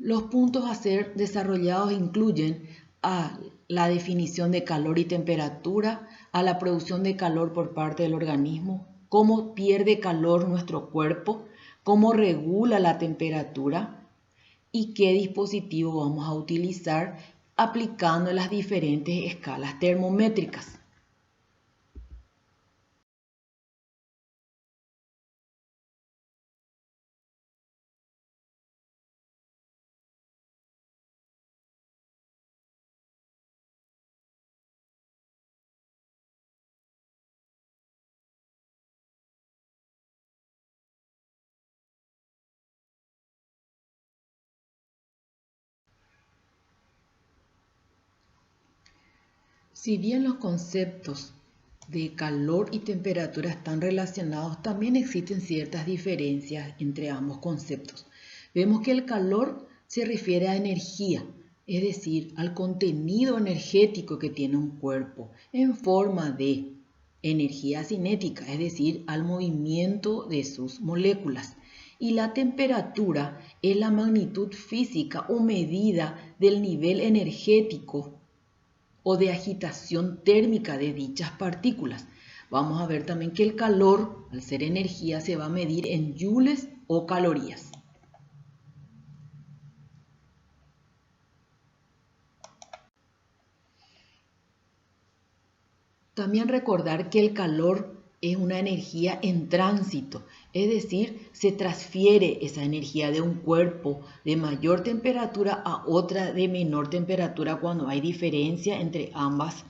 Los puntos a ser desarrollados incluyen a la definición de calor y temperatura, a la producción de calor por parte del organismo, cómo pierde calor nuestro cuerpo, cómo regula la temperatura y qué dispositivo vamos a utilizar aplicando las diferentes escalas termométricas. Si bien los conceptos de calor y temperatura están relacionados, también existen ciertas diferencias entre ambos conceptos. Vemos que el calor se refiere a energía, es decir, al contenido energético que tiene un cuerpo en forma de energía cinética, es decir, al movimiento de sus moléculas. Y la temperatura es la magnitud física o medida del nivel energético o de agitación térmica de dichas partículas. Vamos a ver también que el calor, al ser energía, se va a medir en joules o calorías. También recordar que el calor es una energía en tránsito, es decir, se transfiere esa energía de un cuerpo de mayor temperatura a otra de menor temperatura cuando hay diferencia entre ambas,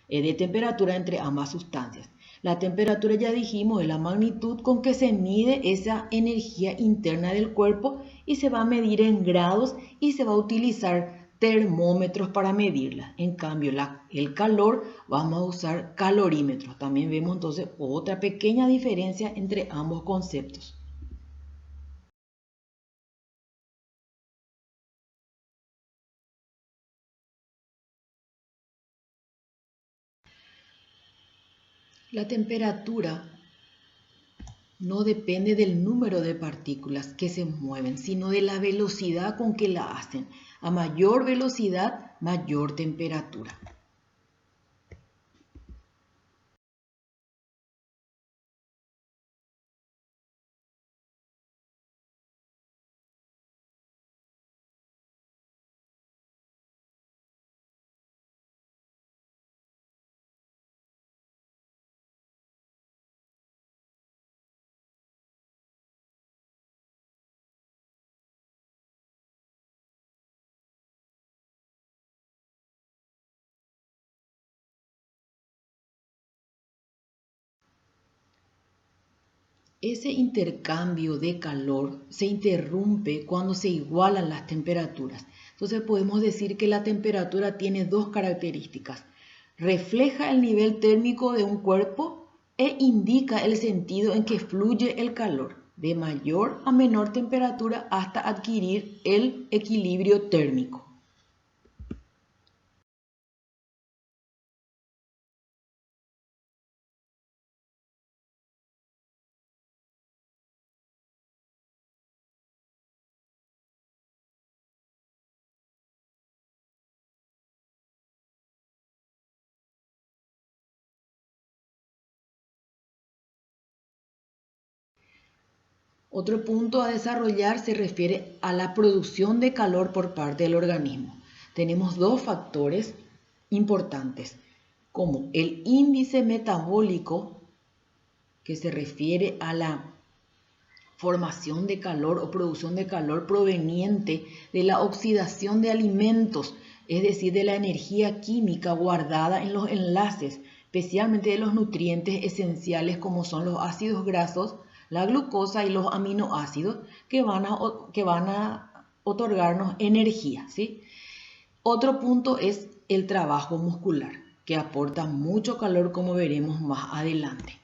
de temperatura entre ambas sustancias. La temperatura, ya dijimos, es la magnitud con que se mide esa energía interna del cuerpo y se va a medir en grados y se va a utilizar termómetros para medirla. En cambio, el calor vamos a usar calorímetros. También vemos entonces otra pequeña diferencia entre ambos conceptos. La temperatura no depende del número de partículas que se mueven, sino de la velocidad con que la hacen. A mayor velocidad, mayor temperatura. Ese intercambio de calor se interrumpe cuando se igualan las temperaturas. Entonces podemos decir que la temperatura tiene dos características. Refleja el nivel térmico de un cuerpo e indica el sentido en que fluye el calor, de mayor a menor temperatura hasta adquirir el equilibrio térmico. Otro punto a desarrollar se refiere a la producción de calor por parte del organismo. Tenemos dos factores importantes, como el índice metabólico, que se refiere a la formación de calor o producción de calor proveniente de la oxidación de alimentos, es decir, de la energía química guardada en los enlaces, especialmente de los nutrientes esenciales como son los ácidos grasos, la glucosa y los aminoácidos que van a otorgarnos energía, ¿sí? Otro punto es el trabajo muscular, que aporta mucho calor como veremos más adelante.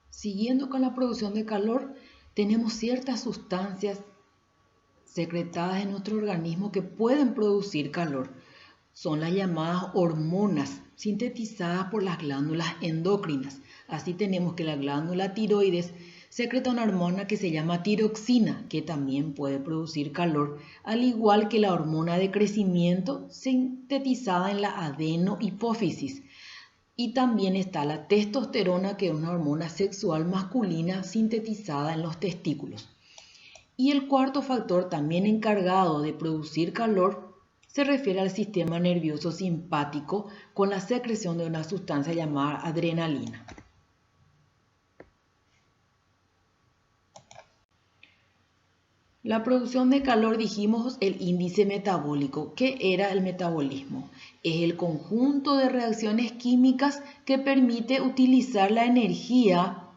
Siguiendo con la producción de calor, tenemos ciertas sustancias secretadas en nuestro organismo que pueden producir calor. Son las llamadas hormonas sintetizadas por las glándulas endocrinas. Así tenemos que la glándula tiroides secreta una hormona que se llama tiroxina, que también puede producir calor, al igual que la hormona de crecimiento sintetizada en la adenohipófisis. Y también está la testosterona, que es una hormona sexual masculina sintetizada en los testículos. Y el cuarto factor también encargado de producir calor se refiere al sistema nervioso simpático con la secreción de una sustancia llamada adrenalina. La producción de calor, dijimos, el índice metabólico. ¿Qué era el metabolismo? Es el conjunto de reacciones químicas que permite utilizar la energía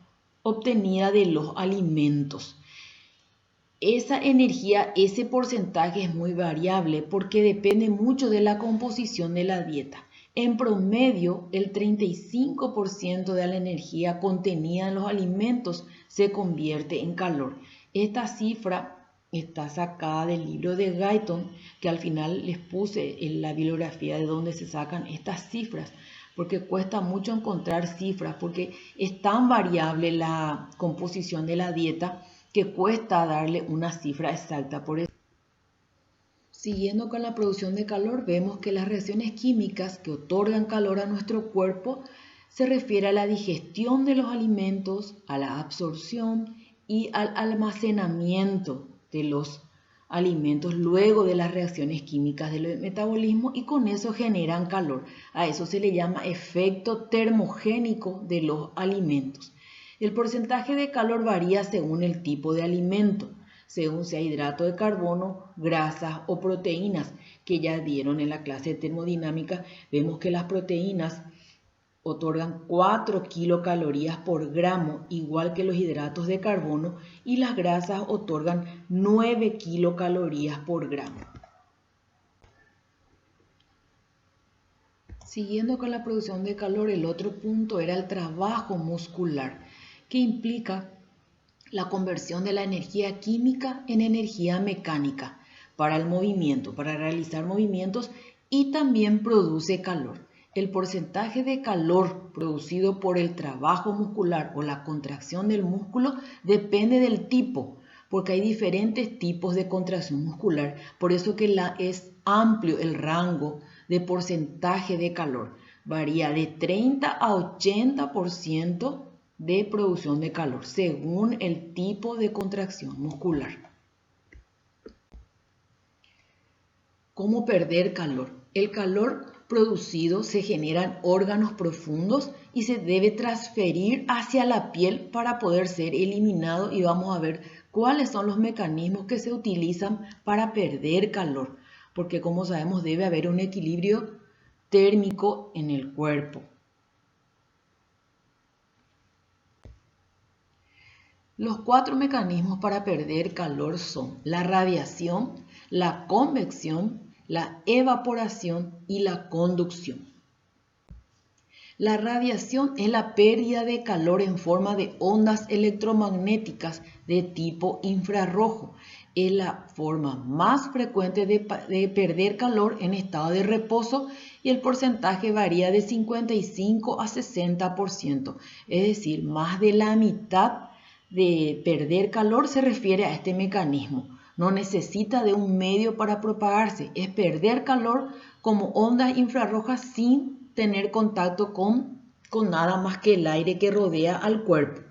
obtenida de los alimentos. Esa energía, ese porcentaje es muy variable porque depende mucho de la composición de la dieta. En promedio, el 35% de la energía contenida en los alimentos se convierte en calor. Esta cifra está sacada del libro de Guyton, que al final les puse en la bibliografía de donde se sacan estas cifras, porque cuesta mucho encontrar cifras, porque es tan variable la composición de la dieta que cuesta darle una cifra exacta. Por eso, siguiendo con la producción de calor, vemos que las reacciones químicas que otorgan calor a nuestro cuerpo se refiere a la digestión de los alimentos, a la absorción y al almacenamiento de los alimentos luego de las reacciones químicas del metabolismo, y con eso generan calor. A eso se le llama efecto termogénico de los alimentos. El porcentaje de calor varía según el tipo de alimento, según sea hidrato de carbono, grasas o proteínas, que ya dieron en la clase de termodinámica. Vemos que las proteínas otorgan 4 kilocalorías por gramo, igual que los hidratos de carbono, y las grasas otorgan 9 kilocalorías por gramo. Siguiendo con la producción de calor, el otro punto era el trabajo muscular, que implica la conversión de la energía química en energía mecánica para el movimiento, para realizar movimientos, y también produce calor. El porcentaje de calor producido por el trabajo muscular o la contracción del músculo depende del tipo, porque hay diferentes tipos de contracción muscular. Por eso que es amplio el rango de porcentaje de calor. Varía de 30 a 80% de producción de calor, según el tipo de contracción muscular. ¿Cómo perder calor? El calor producido se genera en órganos profundos y se debe transferir hacia la piel para poder ser eliminado, y vamos a ver cuáles son los mecanismos que se utilizan para perder calor, porque como sabemos debe haber un equilibrio térmico en el cuerpo. Los 4 mecanismos para perder calor son la radiación, la convección, la evaporación y la conducción. La radiación es la pérdida de calor en forma de ondas electromagnéticas de tipo infrarrojo. Es la forma más frecuente de perder calor en estado de reposo, y el porcentaje varía de 55 a 60%. Es decir, más de la mitad de perder calor se refiere a este mecanismo. No necesita de un medio para propagarse, es perder calor como ondas infrarrojas sin tener contacto con nada más que el aire que rodea al cuerpo.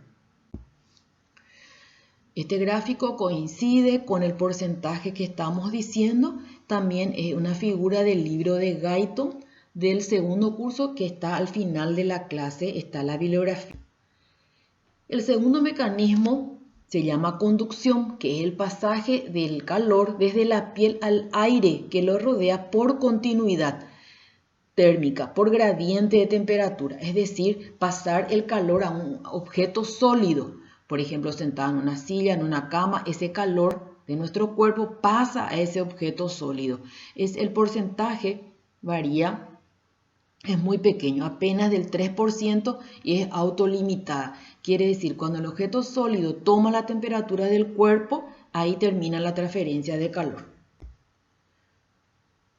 Este gráfico coincide con el porcentaje que estamos diciendo. También es una figura del libro de Guyton del segundo curso, que está al final de la clase, está la bibliografía. El segundo mecanismo se llama conducción, que es el pasaje del calor desde la piel al aire que lo rodea por continuidad térmica, por gradiente de temperatura, es decir, pasar el calor a un objeto sólido. Por ejemplo, sentado en una silla, en una cama, ese calor de nuestro cuerpo pasa a ese objeto sólido. El porcentaje varía, es muy pequeño, apenas del 3%, y es autolimitada. Quiere decir, cuando el objeto sólido toma la temperatura del cuerpo, ahí termina la transferencia de calor.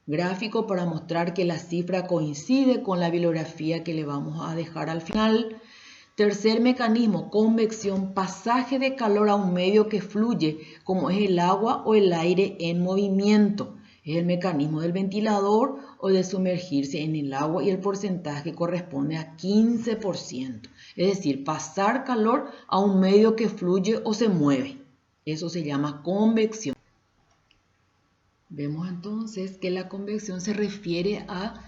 gráfico para mostrar que la cifra coincide con la bibliografía que le vamos a dejar al final. Tercer mecanismo, convección, pasaje de calor a un medio que fluye, como es el agua o el aire en movimiento. Es el mecanismo del ventilador o de sumergirse en el agua y el porcentaje corresponde a 15%. Es decir, pasar calor a un medio que fluye o se mueve. Eso se llama convección. Vemos entonces que la convección se refiere a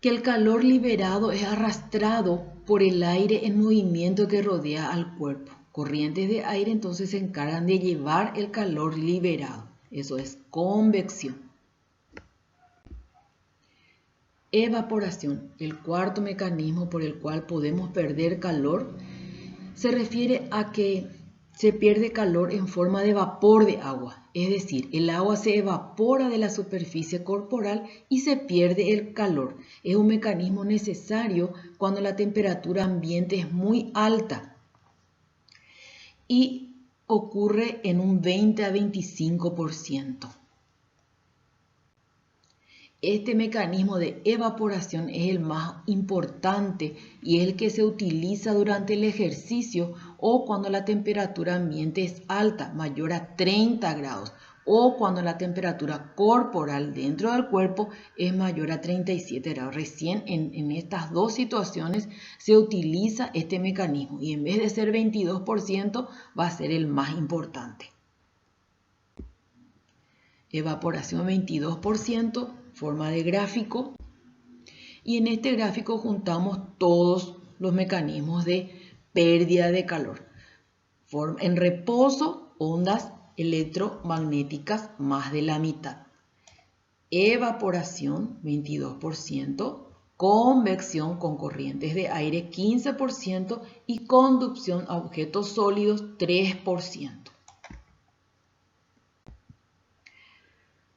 que el calor liberado es arrastrado por el aire en movimiento que rodea al cuerpo. Corrientes de aire entonces se encargan de llevar el calor liberado. Eso es convección. Evaporación, el cuarto mecanismo por el cual podemos perder calor, se refiere a que se pierde calor en forma de vapor de agua, es decir, el agua se evapora de la superficie corporal y se pierde el calor. Es un mecanismo necesario cuando la temperatura ambiente es muy alta y ocurre en un 20 a 25%. Este mecanismo de evaporación es el más importante y es el que se utiliza durante el ejercicio o cuando la temperatura ambiente es alta, mayor a 30 grados, o cuando la temperatura corporal dentro del cuerpo es mayor a 37 grados. Recién en estas dos situaciones se utiliza este mecanismo y en vez de ser 22% va a ser el más importante. Evaporación 22%. Forma de gráfico, y en este gráfico juntamos todos los mecanismos de pérdida de calor. En reposo, ondas electromagnéticas, más de la mitad. Evaporación, 22%. Convección con corrientes de aire, 15%. Y conducción a objetos sólidos, 3%.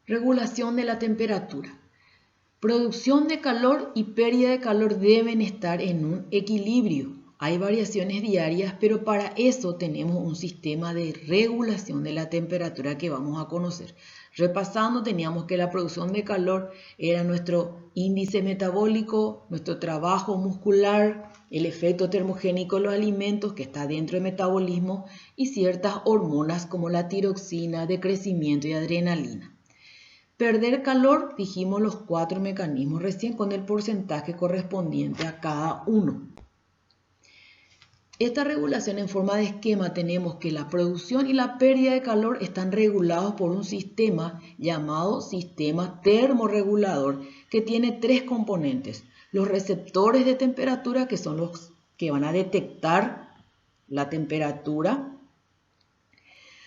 Regulación de la temperatura. Producción de calor y pérdida de calor deben estar en un equilibrio. Hay variaciones diarias, pero para eso tenemos un sistema de regulación de la temperatura que vamos a conocer. Repasando, teníamos que la producción de calor era nuestro índice metabólico, nuestro trabajo muscular, el efecto termogénico de los alimentos que está dentro del metabolismo y ciertas hormonas como la tiroxina, de crecimiento y adrenalina. Perder calor, dijimos los 4 mecanismos recién con el porcentaje correspondiente a cada uno. Esta regulación en forma de esquema tenemos que la producción y la pérdida de calor están regulados por un sistema llamado sistema termorregulador que tiene 3 componentes. Los receptores de temperatura, que son los que van a detectar la temperatura,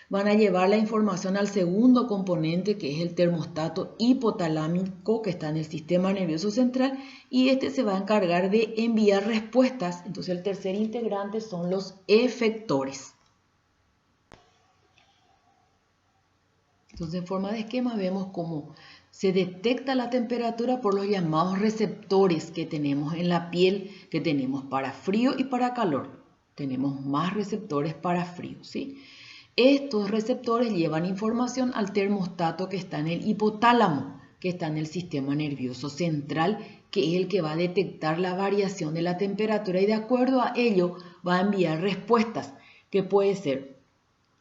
van a llevar la información al segundo componente, que es el termostato hipotalámico, que está en el sistema nervioso central, y este se va a encargar de enviar respuestas. Entonces el tercer integrante son los efectores. Entonces en forma de esquema vemos cómo se detecta la temperatura por los llamados receptores que tenemos en la piel, que tenemos para frío y para calor. Tenemos más receptores para frío, ¿sí? Estos receptores llevan información al termostato que está en el hipotálamo, que está en el sistema nervioso central, que es el que va a detectar la variación de la temperatura y de acuerdo a ello va a enviar respuestas, que puede ser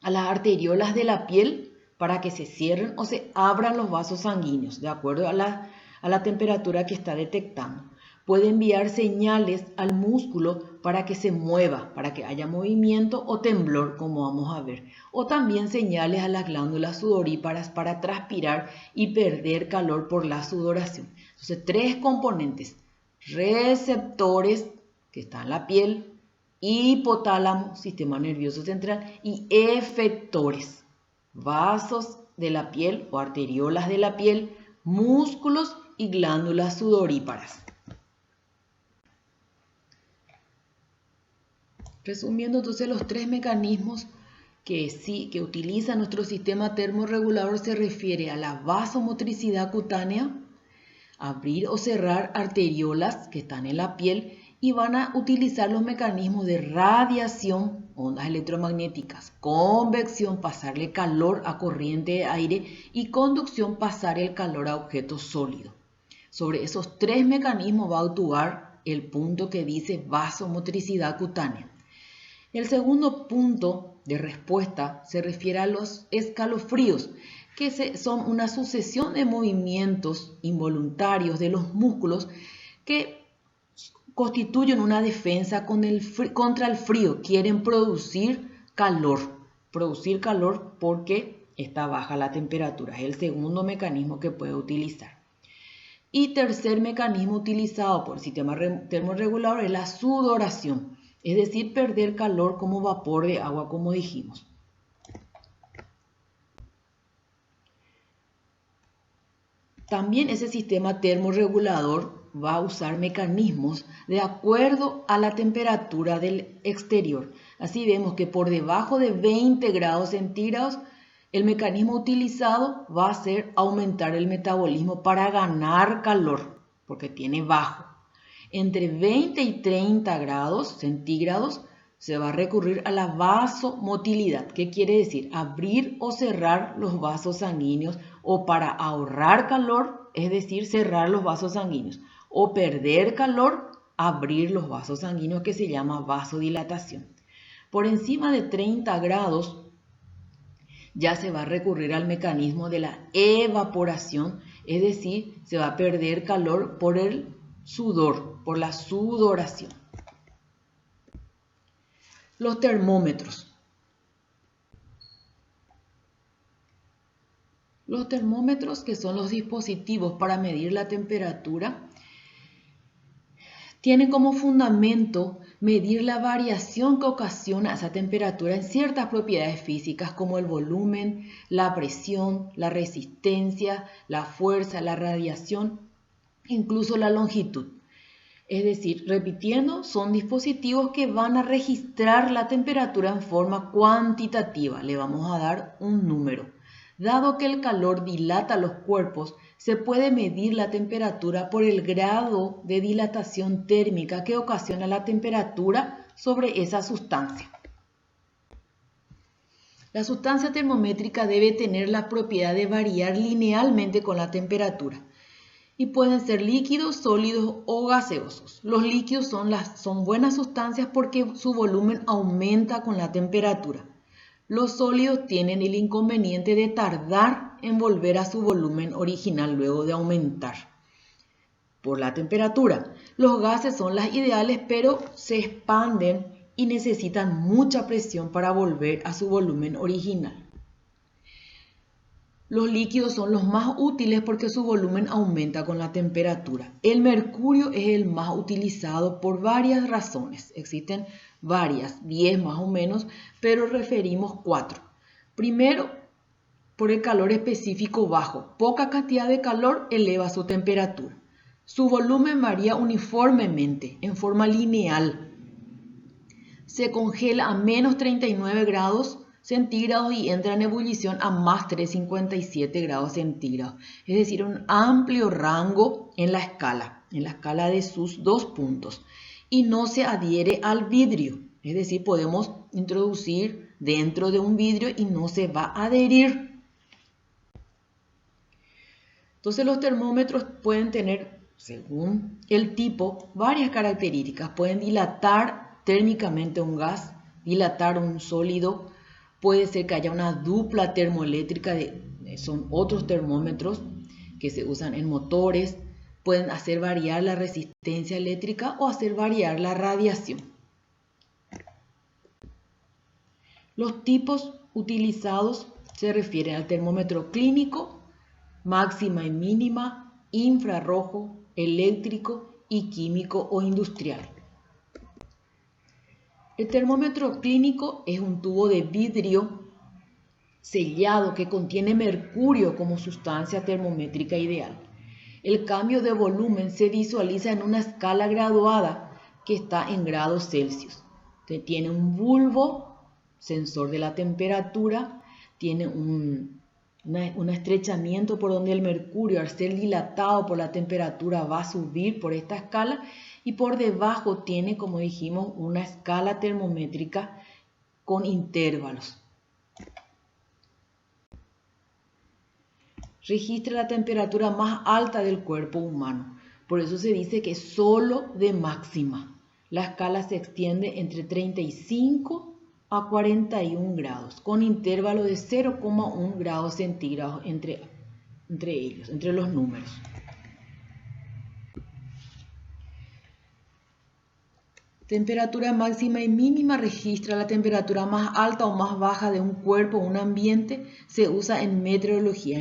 a las arteriolas de la piel para que se cierren o se abran los vasos sanguíneos, de acuerdo a la temperatura que está detectando. Puede enviar señales al músculo para que se mueva, para que haya movimiento o temblor, como vamos a ver. O también señales a las glándulas sudoríparas para transpirar y perder calor por la sudoración. Entonces, 3 componentes. Receptores, que están en la piel, hipotálamo, sistema nervioso central, y efectores, vasos de la piel o arteriolas de la piel, músculos y glándulas sudoríparas. Resumiendo entonces los 3 mecanismos que utiliza nuestro sistema termorregulador se refiere a la vasomotricidad cutánea, abrir o cerrar arteriolas que están en la piel y van a utilizar los mecanismos de radiación, ondas electromagnéticas, convección, pasarle calor a corriente de aire y conducción, pasar el calor a objetos sólidos. Sobre esos tres mecanismos va a actuar el punto que dice vasomotricidad cutánea. El segundo punto de respuesta se refiere a los escalofríos, que son una sucesión de movimientos involuntarios de los músculos que constituyen una defensa contra el frío. Quieren producir calor porque está baja la temperatura. Es el segundo mecanismo que puede utilizar. Y tercer mecanismo utilizado por el sistema termorregulador es la sudoración, es decir, perder calor como vapor de agua, como dijimos. También ese sistema termorregulador va a usar mecanismos de acuerdo a la temperatura del exterior. Así vemos que por debajo de 20 grados centígrados, el mecanismo utilizado va a ser aumentar el metabolismo para ganar calor, porque tiene bajo. Entre 20 y 30 grados centígrados se va a recurrir a la vasomotilidad. ¿Qué quiere decir? Abrir o cerrar los vasos sanguíneos, o para ahorrar calor, es decir, cerrar los vasos sanguíneos, o perder calor, abrir los vasos sanguíneos, que se llama vasodilatación. Por encima de 30 grados ya se va a recurrir al mecanismo de la evaporación, es decir, se va a perder calor por el sudor, por la sudoración. Los termómetros. Los termómetros, que son los dispositivos para medir la temperatura, tienen como fundamento medir la variación que ocasiona esa temperatura en ciertas propiedades físicas como el volumen, la presión, la resistencia, la fuerza, la radiación, incluso la longitud. Es decir, repitiendo, son dispositivos que van a registrar la temperatura en forma cuantitativa. Le vamos a dar un número. Dado que el calor dilata los cuerpos, se puede medir la temperatura por el grado de dilatación térmica que ocasiona la temperatura sobre esa sustancia. La sustancia termométrica debe tener la propiedad de variar linealmente con la temperatura y pueden ser líquidos, sólidos o gaseosos. Los líquidos son buenas sustancias porque su volumen aumenta con la temperatura. Los sólidos tienen el inconveniente de tardar en volver a su volumen original luego de aumentar por la temperatura. Los gases son las ideales, pero se expanden y necesitan mucha presión para volver a su volumen original. Los líquidos son los más útiles porque su volumen aumenta con la temperatura. El mercurio es el más utilizado por varias razones. Existen varias, 10 más o menos, pero referimos 4. Primero, por el calor específico bajo. Poca cantidad de calor eleva su temperatura. Su volumen varía uniformemente, en forma lineal. Se congela a menos 39 grados centígrados y entra en ebullición a más 357 grados centígrados. Es decir, un amplio rango en la escala de sus 2 puntos. Y no se adhiere al vidrio. Es decir, podemos introducir dentro de un vidrio y no se va a adherir. Entonces los termómetros pueden tener, según el tipo, varias características. Pueden dilatar térmicamente un gas, dilatar un sólido. Puede ser que haya una dupla termoeléctrica, son otros termómetros que se usan en motores. Pueden hacer variar la resistencia eléctrica o hacer variar la radiación. Los tipos utilizados se refieren al termómetro clínico, máxima y mínima, infrarrojo, eléctrico y químico o industrial. El termómetro clínico es un tubo de vidrio sellado que contiene mercurio como sustancia termométrica ideal. El cambio de volumen se visualiza en una escala graduada que está en grados Celsius. Tiene un bulbo, sensor de la temperatura, tiene un un estrechamiento por donde el mercurio, al ser dilatado por la temperatura, va a subir por esta escala, y por debajo tiene, como dijimos, una escala termométrica con intervalos. Registra la temperatura más alta del cuerpo humano. Por eso se dice que es solo de máxima. La escala se extiende entre 35 a 41 grados, con intervalo de 0,1 grados centígrados entre ellos, entre los números. Temperatura máxima y mínima registra la temperatura más alta o más baja de un cuerpo o un ambiente. Se usa en meteorología.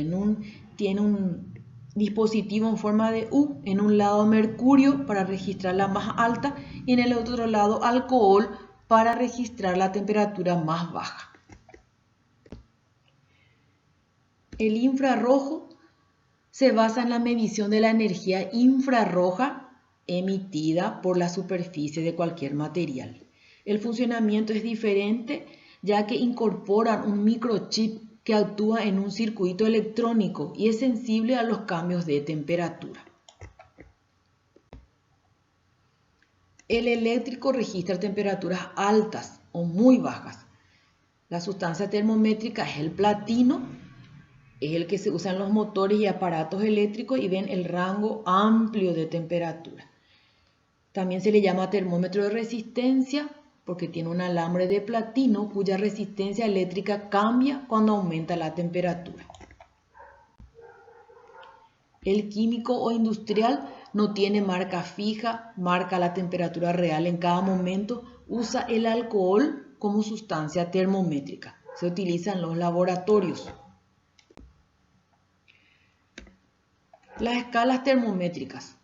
Tiene un dispositivo en forma de U. En un lado mercurio para registrar la más alta y en el otro lado alcohol para registrar la temperatura más baja. El infrarrojo se basa en la medición de la energía infrarroja emitida por la superficie de cualquier material. El funcionamiento es diferente ya que incorporan un microchip que actúa en un circuito electrónico y es sensible a los cambios de temperatura. El eléctrico registra temperaturas altas o muy bajas. La sustancia termométrica es el platino, es el que se usa en los motores y aparatos eléctricos y ven el rango amplio de temperatura. También se le llama termómetro de resistencia porque tiene un alambre de platino cuya resistencia eléctrica cambia cuando aumenta la temperatura. El químico o industrial no tiene marca fija, marca la temperatura real en cada momento, usa el alcohol como sustancia termométrica. Se utiliza en los laboratorios. Las escalas termométricas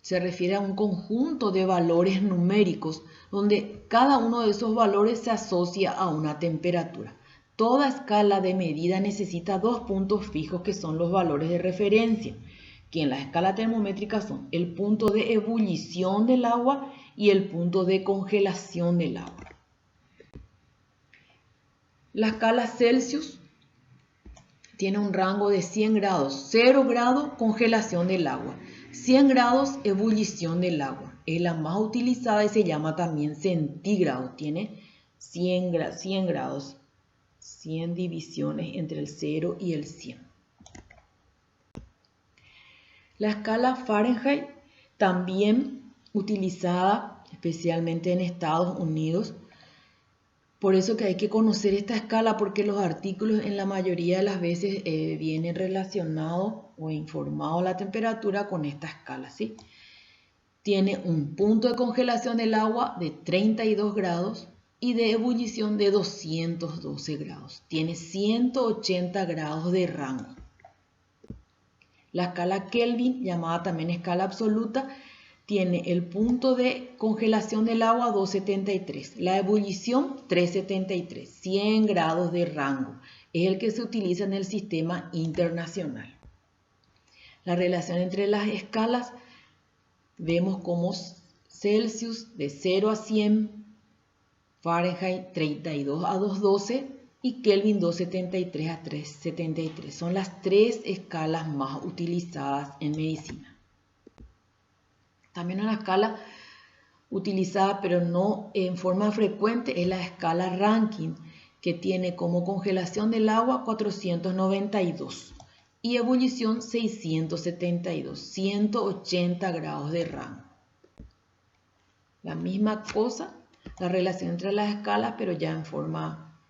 se refiere a un conjunto de valores numéricos donde cada uno de esos valores se asocia a una temperatura. Toda escala de medida necesita dos puntos fijos que son los valores de referencia, que en la escala termométrica son el punto de ebullición del agua y el punto de congelación del agua. La escala Celsius tiene un rango de 100 grados, 0 grados congelación del agua, 100 grados ebullición del agua. Es la más utilizada y se llama también centígrado. Tiene 100 grados, 100 divisiones entre el 0 y el 100. La escala Fahrenheit, también utilizada especialmente en Estados Unidos. Por eso que hay que conocer esta escala porque los artículos en la mayoría de las veces vienen relacionados o informados la temperatura con esta escala, ¿sí? Tiene un punto de congelación del agua de 32 grados y de ebullición de 212 grados. Tiene 180 grados de rango. La escala Kelvin, llamada también escala absoluta, tiene el punto de congelación del agua 273, la ebullición 373, 100 grados de rango. Es el que se utiliza en el sistema internacional. La relación entre las escalas vemos como Celsius de 0 a 100, Fahrenheit 32 a 212 y Kelvin 273 a 373. Son las tres escalas más utilizadas en medicina. También una escala utilizada pero no en forma frecuente es la escala Rankine, que tiene como congelación del agua 492 y ebullición 672, 180 grados de rango. La misma cosa, la relación entre las escalas, pero ya en forma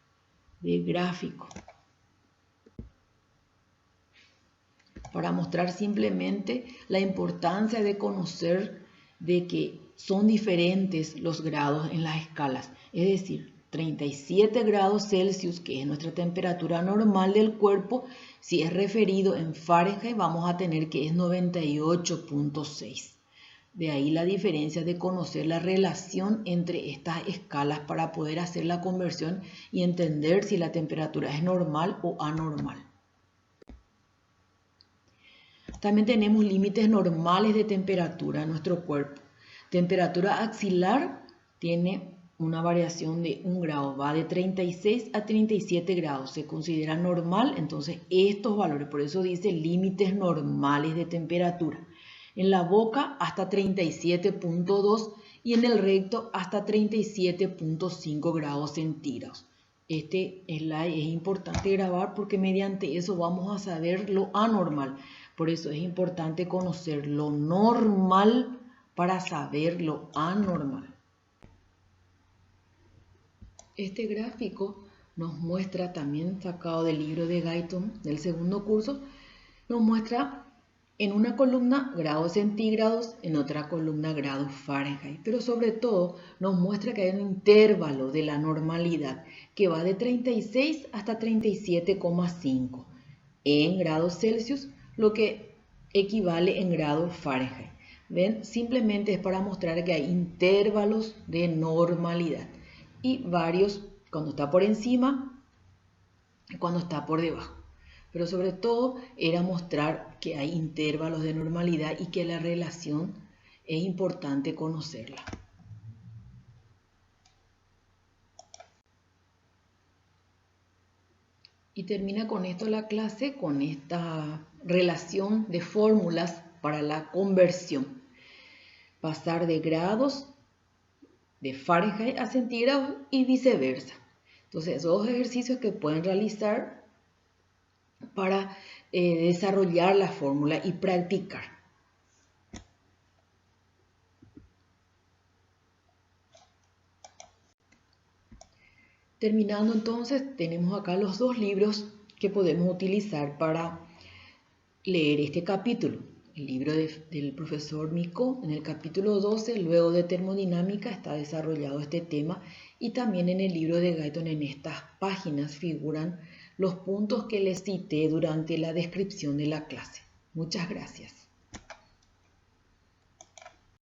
de gráfico. Para mostrar simplemente la importancia de conocer de que son diferentes los grados en las escalas. Es decir, 37 grados Celsius, que es nuestra temperatura normal del cuerpo, si es referido en Fahrenheit vamos a tener que es 98.6. De ahí la diferencia de conocer la relación entre estas escalas para poder hacer la conversión y entender si la temperatura es normal o anormal. También tenemos límites normales de temperatura en nuestro cuerpo. Temperatura axilar tiene una variación de 1 grado va de 36 a 37 grados, se considera normal, entonces estos valores, por eso dice límites normales de temperatura. En la boca hasta 37.2 y en el recto hasta 37.5 grados centígrados. Este slide es importante grabar porque mediante eso vamos a saber lo anormal. Por eso es importante conocer lo normal para saber lo anormal. Este gráfico nos muestra, también sacado del libro de Guyton del segundo curso, nos muestra en una columna grados centígrados, en otra columna grados Fahrenheit, pero sobre todo nos muestra que hay un intervalo de la normalidad que va de 36 hasta 37,5 en grados Celsius, lo que equivale en grados Fahrenheit. ¿Ven? Simplemente es para mostrar que hay intervalos de normalidad y varios cuando está por encima y cuando está por debajo. Pero sobre todo era mostrar que hay intervalos de normalidad y que la relación es importante conocerla. Y termina con esto la clase, con esta relación de fórmulas para la conversión. Pasar de grados de Fahrenheit a centígrados y viceversa. Entonces, esos dos ejercicios que pueden realizar para desarrollar la fórmula y practicar. Terminando entonces, tenemos acá los dos libros que podemos utilizar para leer este capítulo. El libro del profesor Micó, en el capítulo 12, luego de termodinámica, está desarrollado este tema, y también en el libro de Guyton, en estas páginas figuran los puntos que les cité durante la descripción de la clase. Muchas gracias.